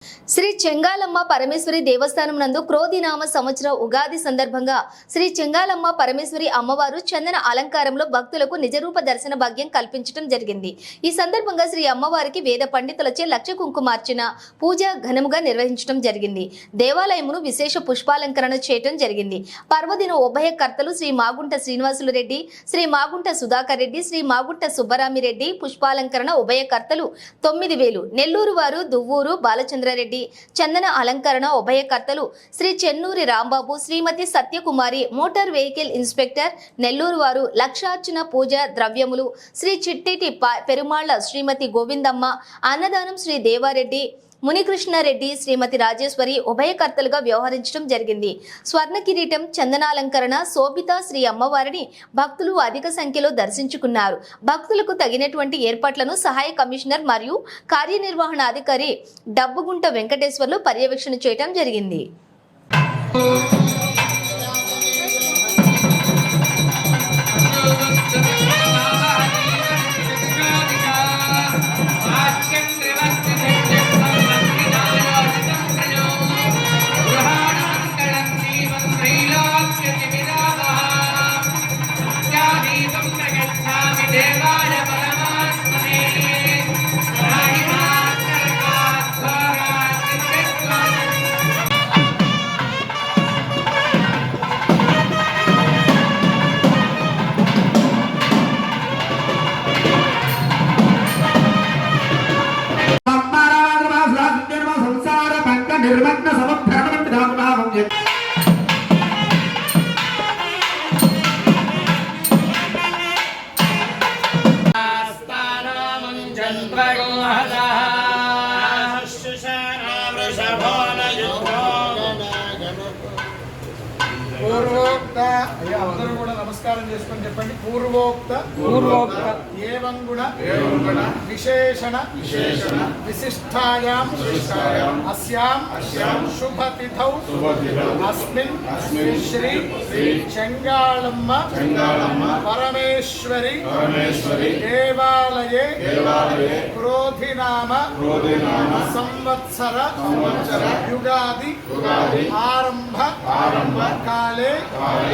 శ్రీ చెంగాలమ్మ పరమేశ్వరి దేవస్థానం నందు క్రోధినామ సంవత్సర ఉగాది సందర్భంగా శ్రీ చెంగాలమ్మ పరమేశ్వరి అమ్మవారు చందన అలంకారంలో భక్తులకు నిజరూప దర్శన భాగ్యం కల్పించడం జరిగింది। ఈ సందర్భంగా శ్రీ అమ్మవారికి వేద పండితులచే లక్ష కుంకుమార్చన పూజ ఘనముగా నిర్వహించడం జరిగింది। దేవాలయమును విశేష పుష్పాలంకరణ చేయడం జరిగింది। పర్వదిన ఉభయకర్తలు శ్రీ మాగుంట శ్రీనివాసులు రెడ్డి, శ్రీ మాగుంట సుధాకర్ రెడ్డి, శ్రీ మాగుంట సుబ్బరామిరెడ్డి పుష్పాలంకరణ ఉభయకర్తలు 9000, నెల్లూరు వారు దువ్వూరు బాలచంద్రారెడ్డి చందన అలంకరణ ఉభయకర్తలు Shri Chennuri Rambabu, Shrimati Satyakumari motor vehicle inspector Nellore వారు లక్షార్చన పూజ ద్రవ్యములు శ్రీ చిట్టిటి పెరుమాళ్ల శ్రీమతి గోవిందమ్మ, అన్నదానం శ్రీ దేవారెడ్డి మునికృష్ణారెడ్డి, శ్రీమతి రాజేశ్వరి ఉభయకర్తలుగా వ్యవహరించడం జరిగింది। స్వర్ణ కిరీటం చందనాలంకరణ శోభిత శ్రీ అమ్మవారిని భక్తులు అధిక సంఖ్యలో దర్శించుకున్నారు। భక్తులకు తగినటువంటి ఏర్పాట్లను సహాయ కమిషనర్ మరియు కార్యనిర్వహణాధికారి డబ్బుగుంట వెంకటేశ్వర్లు పర్యవేక్షణ చేయడం జరిగింది। निर्मग्न समभ्रमणं विधामनाहं आस्तानामं चन्द्रगोहदः शुशाना वृषभोनयुधो पूर्वोक्त అందరూ కూడా నమస్కారం చేసుకొని చెప్పండి। పూర్వోక్త ఏవం గుణ విశేషణ విశిష్టాయాం అస్యాం శుభతిథౌ అస్మిన్ శ్రీ చెంగాళమ్మ పరమేశ్వరి దేవాలయే క్రోధినామ సంవత్సర యుగాది ఆరంభ కాలే